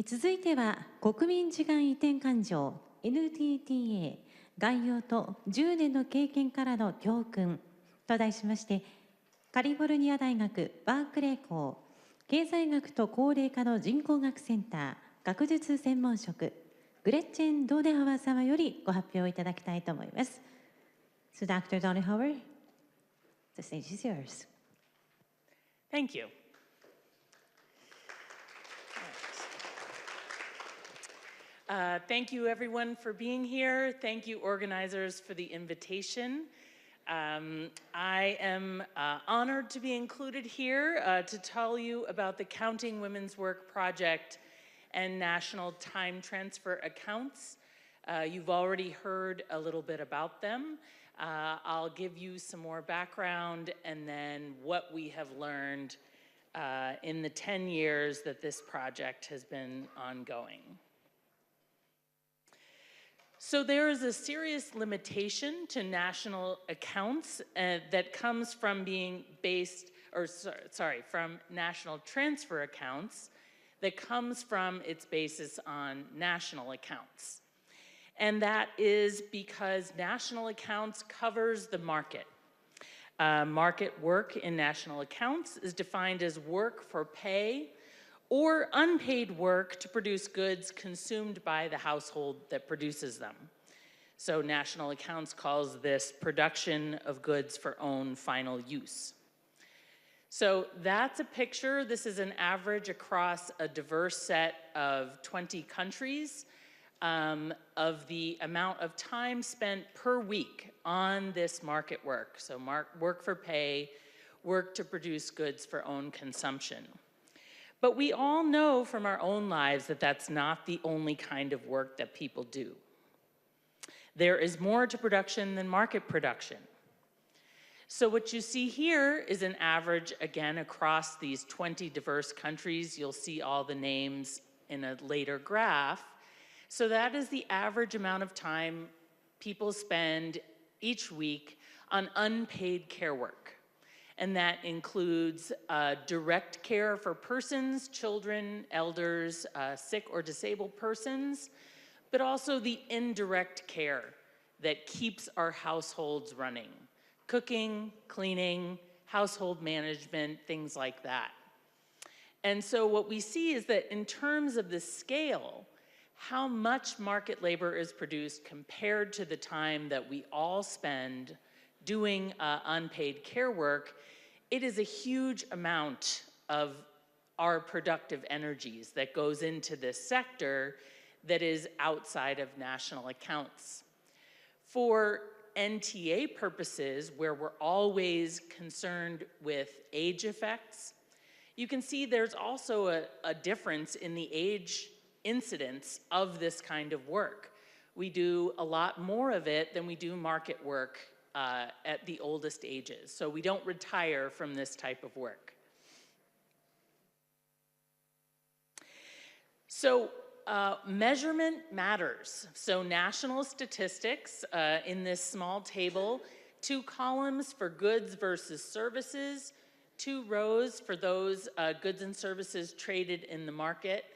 続いては国民時間移転勘定 NTTA 概要と10年の経験からの教訓と題しまして、カリフォルニア大学バークレー校経済学と高齢化の人口学センター学術専門職グレッチェン・ドーネハワー様よりご発表いただきたいと思います。So Dr. Donehauer, the stage is yours. Thank you. Thank you everyone for being here. Thank you organizers for the invitation. I am honored to be included here to tell you about the Counting Women's Work Project and National Time Transfer Accounts. You've already heard a little bit about them. I'll give you some more background and then what we have learned in the 10 years that this project has been ongoing. So there is a serious limitation to national accounts that comes from being based, from national transfer accounts that comes from its basis on national accounts. And that is because national accounts covers the market. Market work in national accounts is defined as work for pay or unpaid work to produce goods consumed by the household that produces them. So national accounts calls this production of goods for own final use. So that's a picture. This is an average across a diverse set of 20 countries of the amount of time spent per week on this market work. So work for pay, work to produce goods for own consumption. But we all know from our own lives that that's not the only kind of work that people do. There is more to production than market production. So what you see here is an average, again, across these 20 diverse countries. You'll see all the names in a later graph. So that is the average amount of time people spend each week on unpaid care work. And that includes direct care for persons, children, elders, sick or disabled persons, but also the indirect care that keeps our households running. Cooking, cleaning, household management, things like that. And so what we see is that in terms of the scale, how much market labor is produced compared to the time that we all spend doing unpaid care work, it is a huge amount of our productive energies that goes into this sector that is outside of national accounts. For NTA purposes, where we're always concerned with age effects, you can see there's also a difference in the age incidence of this kind of work. We do a lot more of it than we do market work at the oldest ages. So we don't retire from this type of work. So measurement matters. So national statistics in this small table, 2 columns for goods versus services, 2 rows for those goods and services traded in the market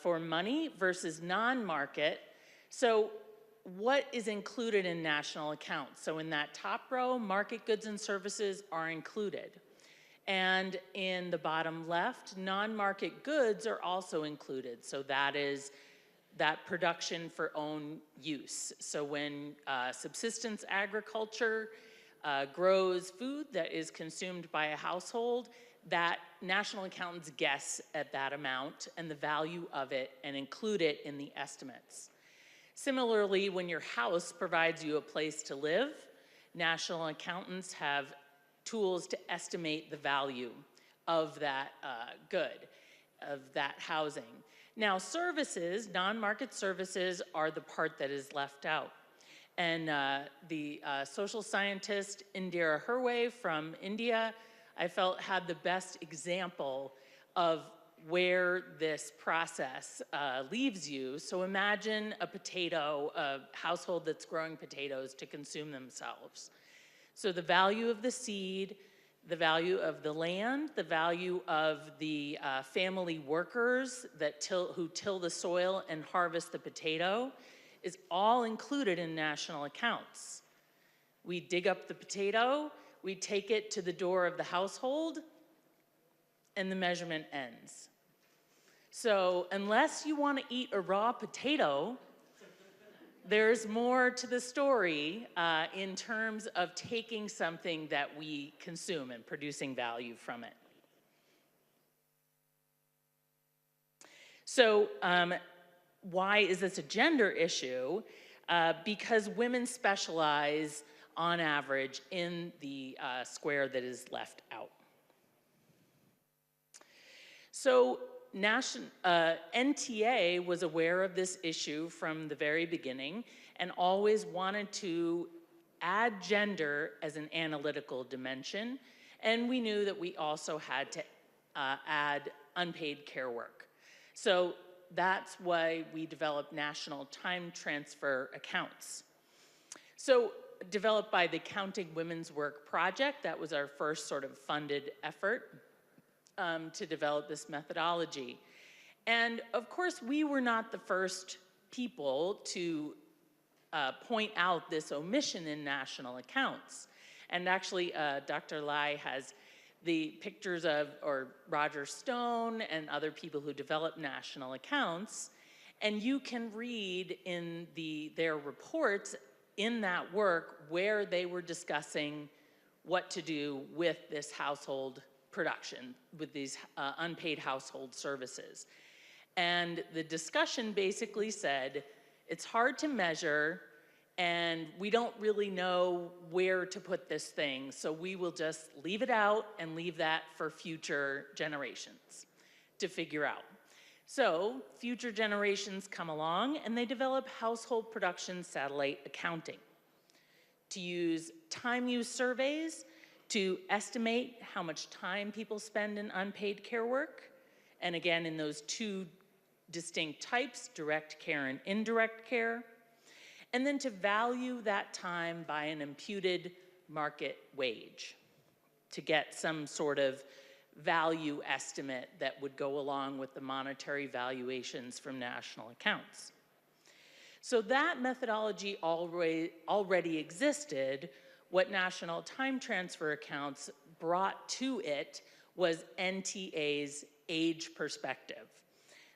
for money versus non-market. So what is included in national accounts? So in that top row, market goods and services are included. And in the bottom left, non-market goods are also included. So that is that production for own use. So when subsistence agriculture grows food that is consumed by a household, that national accountants guess at that amount and the value of it and include it in the estimates. Similarly, when your house provides you a place to live, national accountants have tools to estimate the value of that good, of that housing. Now, services, non-market services, are the part that is left out. And the social scientist Indira Hirway from India, I felt had the best example of where this process leaves you. So imagine a potato, a household that's growing potatoes to consume themselves. So the value of the seed, the value of the land, the value of the family workers who till the soil and harvest the potato is all included in national accounts. We dig up the potato, we take it to the door of the household, and the measurement ends. So unless you want to eat a raw potato, there's more to the story in terms of taking something that we consume and producing value from it. So why is this a gender issue? Because women specialize on average in the square that is left out. So NTA was aware of this issue from the very beginning and always wanted to add gender as an analytical dimension. And we knew that we also had to add unpaid care work. So that's why we developed national time transfer accounts. So developed by the Counting Women's Work Project, that was our first sort of funded effort to develop this methodology. And of course, we were not the first people to point out this omission in national accounts. And actually, Dr. Lai has the pictures of, or Roger Stone and other people who develop national accounts. And you can read in their reports in that work where they were discussing what to do with this household production, with these unpaid household services. And the discussion basically said, it's hard to measure and we don't really know where to put this thing, so we will just leave it out and leave that for future generations to figure out. So future generations come along and they develop household production satellite accounting to use time use surveys to estimate how much time people spend in unpaid care work. And again, in those two distinct types, direct care and indirect care. And then to value that time by an imputed market wage to get some sort of value estimate that would go along with the monetary valuations from national accounts. So that methodology already existed. What national time transfer accounts brought to it was NTA's age perspective.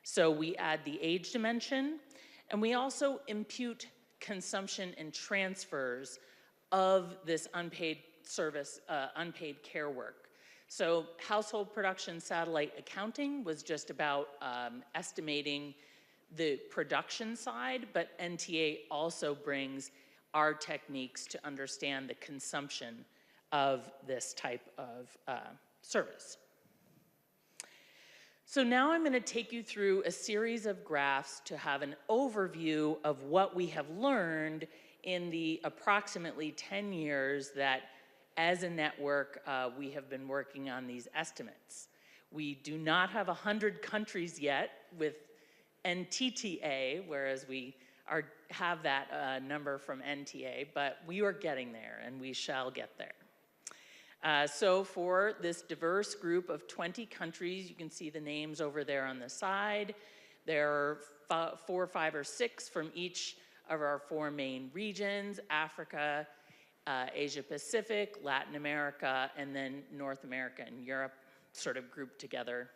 So we add the age dimension, and we also impute consumption and transfers of this unpaid service, unpaid care work. So household production satellite accounting was just about estimating the production side, but NTA also brings our techniques to understand the consumption of this type of service. So now I'm going to take you through a series of graphs to have an overview of what we have learned in the approximately 10 years that as a network we have been working on these estimates. We do not have 100 countries yet with NTTA, whereas we have that number from NTA, but we are getting there and we shall get there. So for this diverse group of 20 countries, you can see the names over there on the side. There are 4, 5, or 6 from each of our 4 main regions: Africa, Asia Pacific, Latin America, and then North America and Europe sort of grouped together.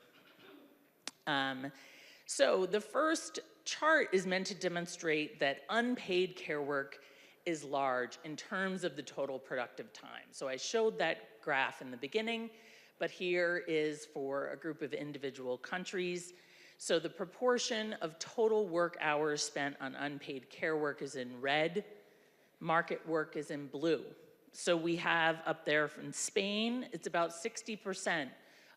So the first chart is meant to demonstrate that unpaid care work is large in terms of the total productive time. So I showed that graph in the beginning, but here is for a group of individual countries. So the proportion of total work hours spent on unpaid care work is in red, market work is in blue. So we have up there in Spain, it's about 60%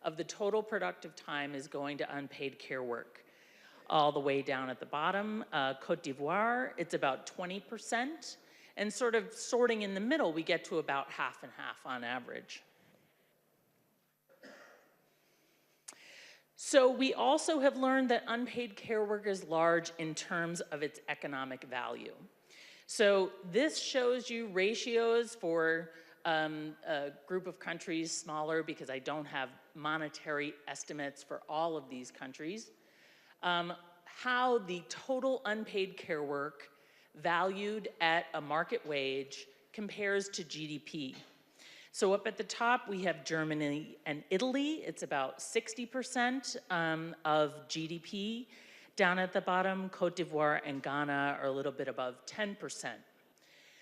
of the total productive time is going to unpaid care work. All the way down at the bottom, Cote d'Ivoire, it's about 20%. And sort of sorting in the middle, we get to about half and half on average. So we also have learned that unpaid care work is large in terms of its economic value. So this shows you ratios for a group of countries, smaller because I don't have monetary estimates for all of these countries, how the total unpaid care work valued at a market wage compares to GDP. So up at the top, we have Germany and Italy. It's about 60% of GDP. Down at the bottom, Cote d'Ivoire and Ghana are a little bit above 10%.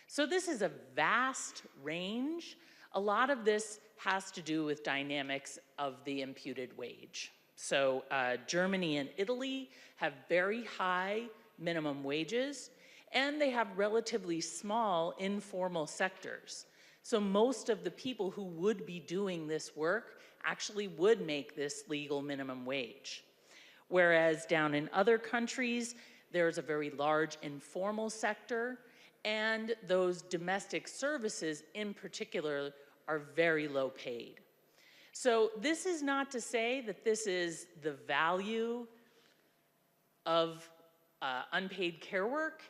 So this is a vast range. A lot of this has to do with dynamics of the imputed wage. So Germany and Italy have very high minimum wages, and they have relatively small informal sectors. So most of the people who would be doing this work actually would make this legal minimum wage. Whereas down in other countries, there's a very large informal sector, and those domestic services in particular are very low paid. So this is not to say that this is the value of unpaid care work,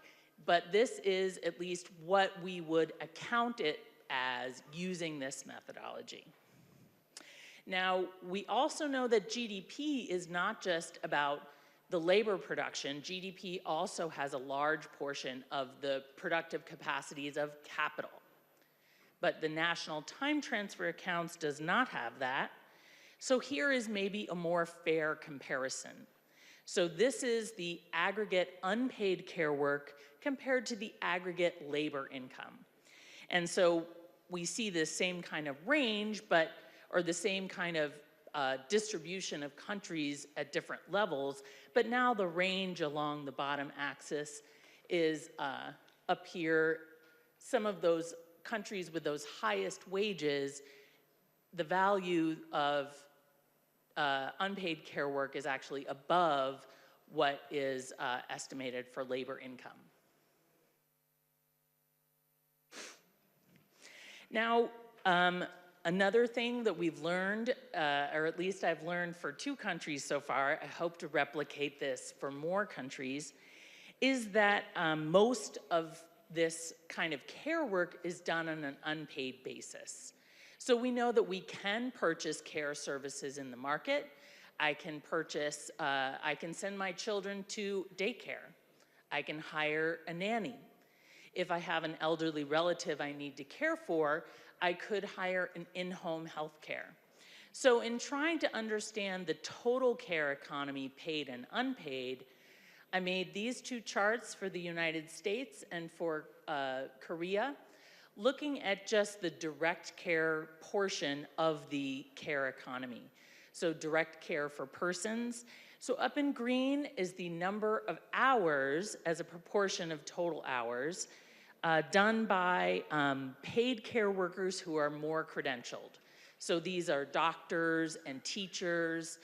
but this is at least what we would account it as using this methodology. Now, we also know that GDP is not just about the labor production. GDP also has a large portion of the productive capacities of capital. But the National Time Transfer Accounts does not have that. So here is maybe a more fair comparison. So this is the aggregate unpaid care work compared to the aggregate labor income. And so we see this same kind of range, or the same kind of distribution of countries at different levels, but now the range along the bottom axis is up here. Some of those countries with those highest wages, the value of unpaid care work is actually above what is estimated for labor income. Now, another thing that we've learned, or at least I've learned for 2 countries so far, I hope to replicate this for more countries, is that most of this kind of care work is done on an unpaid basis. So we know that we can purchase care services in the market. I can send my children to daycare. I can hire a nanny. If I have an elderly relative I need to care for, I could hire an in-home health care. So in trying to understand the total care economy, paid and unpaid, I made these 2 charts for the United States and for Korea, looking at just the direct care portion of the care economy. So direct care for persons. So up in green is the number of hours as a proportion of total hours done by paid care workers who are more credentialed. So these are doctors and teachers,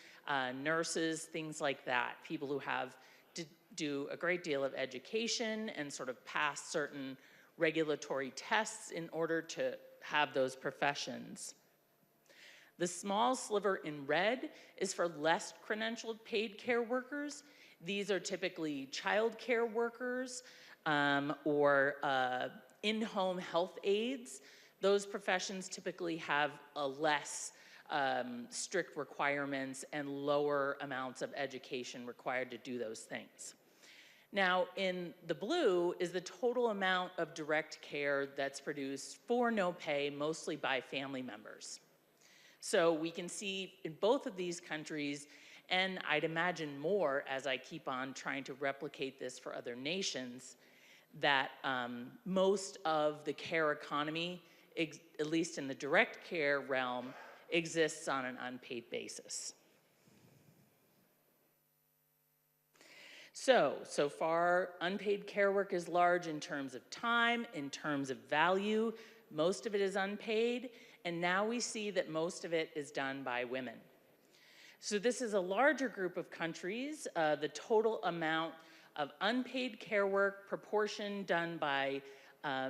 nurses, things like that, people who have to do a great deal of education and sort of pass certain regulatory tests in order to have those professions. The small sliver in red is for less credentialed paid care workers. These are typically child care workers or in-home health aides. Those professions typically have a less strict requirements and lower amounts of education required to do those things. Now, in the blue is the total amount of direct care that's produced for no pay, mostly by family members. So we can see in both of these countries, and I'd imagine more as I keep on trying to replicate this for other nations, that most of the care economy, at least in the direct care realm, exists on an unpaid basis. So far, unpaid care work is large in terms of time, in terms of value. Most of it is unpaid, and now we see that most of it is done by women. So this is a larger group of countries. The total amount of unpaid care work proportion done by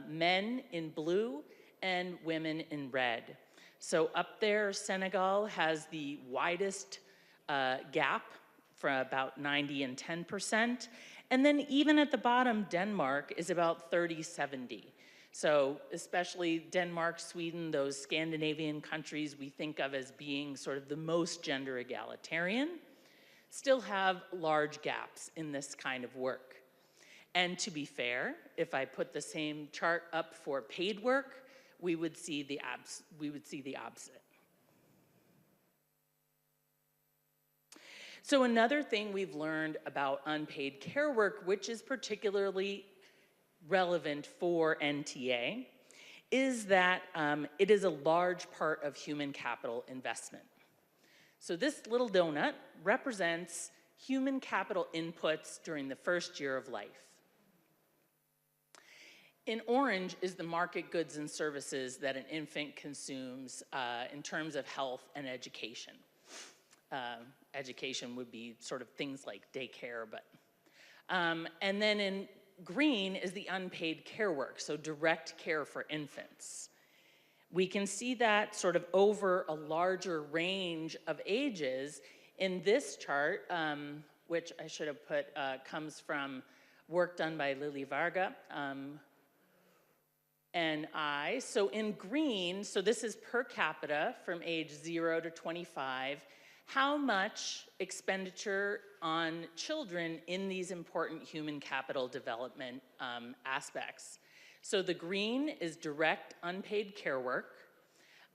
men in blue and women in red. So up there, Senegal has the widest gap, for about 90 and 10%. And then even at the bottom, Denmark is about 30-70. So especially Denmark, Sweden, those Scandinavian countries we think of as being sort of the most gender egalitarian, still have large gaps in this kind of work. And to be fair, if I put the same chart up for paid work, we would see the opposite. So another thing we've learned about unpaid care work, which is particularly relevant for NTA, is that it is a large part of human capital investment. So this little donut represents human capital inputs during the first year of life. In orange is the market goods and services that an infant consumes in terms of health and education. Education would be sort of things like daycare, but. And then in green is the unpaid care work, so direct care for infants. We can see that sort of over a larger range of ages in this chart, which I should have put, comes from work done by Lily Varga and I. So in green, so this is per capita from age 0 to 25, how much expenditure on children in these important human capital development aspects. So the green is direct unpaid care work.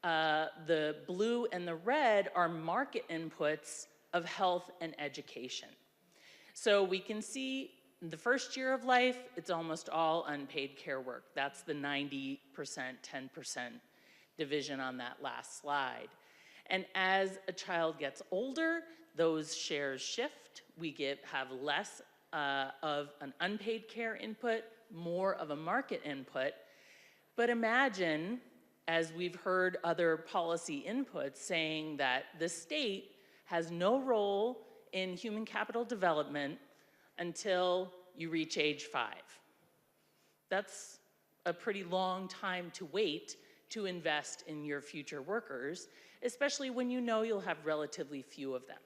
The blue and the red are market inputs of health and education. So we can see in the first year of life, it's almost all unpaid care work. That's the 90%, 10% division on that last slide. And as a child gets older, those shares shift. We have less of an unpaid care input, more of a market input. But imagine, as we've heard other policy inputs saying that the state has no role in human capital development until you reach age 5. That's a pretty long time to wait to invest in your future workers, especially when you know you'll have relatively few of them.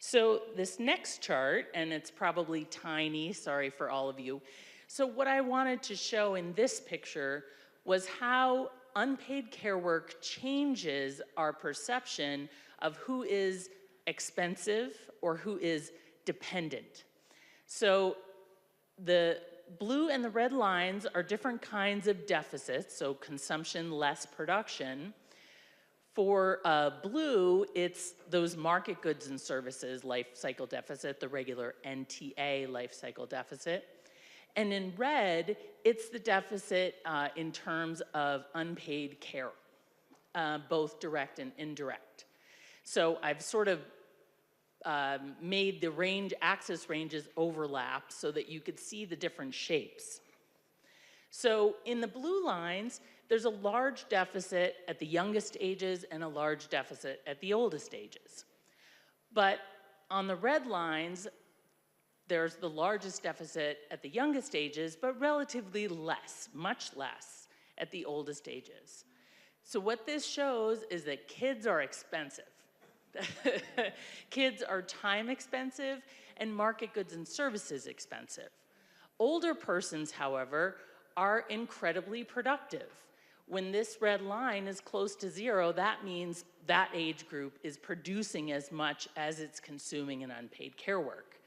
So this next chart, and it's probably tiny, sorry for all of you. So what I wanted to show in this picture was how unpaid care work changes our perception of who is expensive or who is dependent. So the blue and the red lines are different kinds of deficits, so consumption less production. For blue, it's those market goods and services life cycle deficit, the regular NTA life cycle deficit. And in red, it's the deficit in terms of unpaid care, both direct and indirect. So I've sort of made the axis ranges overlap so that you could see the different shapes. So in the blue lines, there's a large deficit at the youngest ages and a large deficit at the oldest ages. But on the red lines, there's the largest deficit at the youngest ages, but relatively less, much less, at the oldest ages. So what this shows is that kids are expensive. Kids are time expensive and market goods and services expensive. Older persons, however, are incredibly productive. When this red line is close to 0, that means that age group is producing as much as it's consuming in unpaid care work.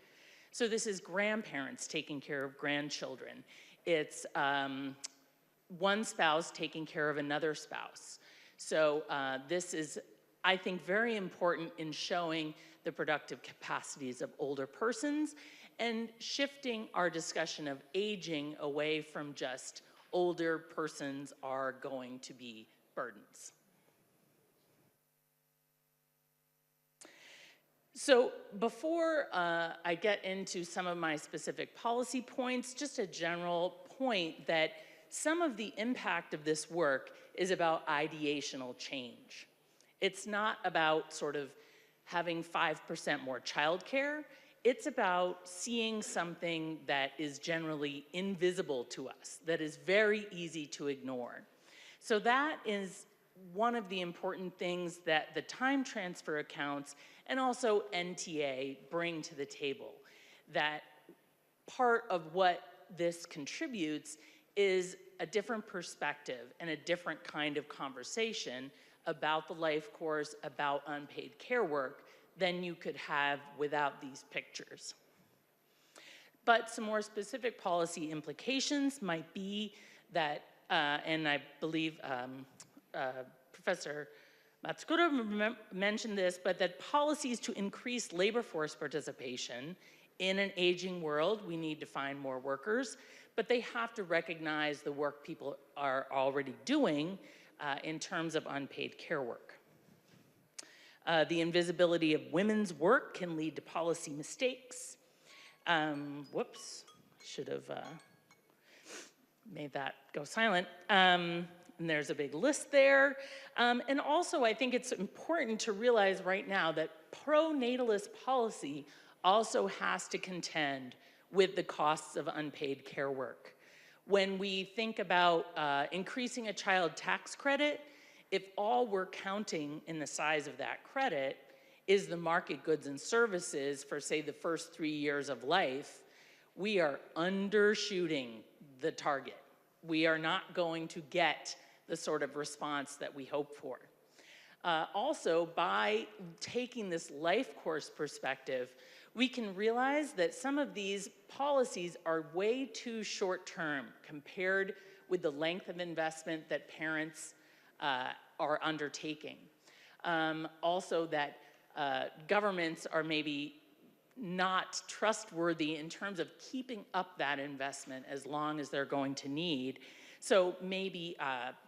So this is grandparents taking care of grandchildren. It's one spouse taking care of another spouse. So this is, I think, very important in showing the productive capacities of older persons and shifting our discussion of aging away from just older persons are going to be burdens. So before I get into some of my specific policy points, just a general point that some of the impact of this work is about ideational change. It's not about sort of having 5% more childcare. It's about seeing something that is generally invisible to us, that is very easy to ignore. So that is one of the important things that the time transfer accounts and also NTA bring to the table. That part of what this contributes is a different perspective and a different kind of conversation about the life course, about unpaid care work, than you could have without these pictures. But some more specific policy implications might be that, and I believe Professor Matsukura mentioned this, but that policies to increase labor force participation in an aging world, we need to find more workers, but they have to recognize the work people are already doing in terms of unpaid care work. The invisibility of women's work can lead to policy mistakes. Whoops, should have made that go silent. And there's a big list there. And also, I think it's important to realize right now that pro-natalist policy also has to contend with the costs of unpaid care work. When we think about increasing a child tax credit, if all we're counting in the size of that credit is the market goods and services for, say, the first 3 years of life, we are undershooting the target. We are not going to get the sort of response that we hope for. Also, by taking this life course perspective, we can realize that some of these policies are way too short-term compared with the length of investment that parents are undertaking. Also that governments are maybe not trustworthy in terms of keeping up that investment as long as they're going to need. So maybe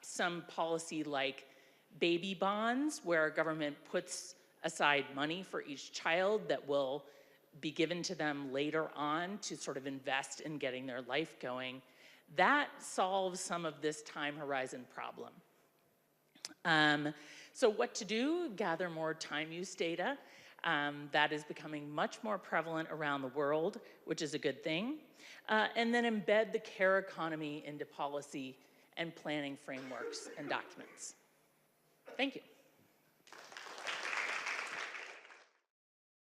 some policy like baby bonds, where a government puts aside money for each child that will be given to them later on to sort of invest in getting their life going, that solves some of this time horizon problem. So what to do? Gather more time use data. That is becoming much more prevalent around the world, which is a good thing. And then embed the care economy into policy and planning frameworks and documents. Thank you.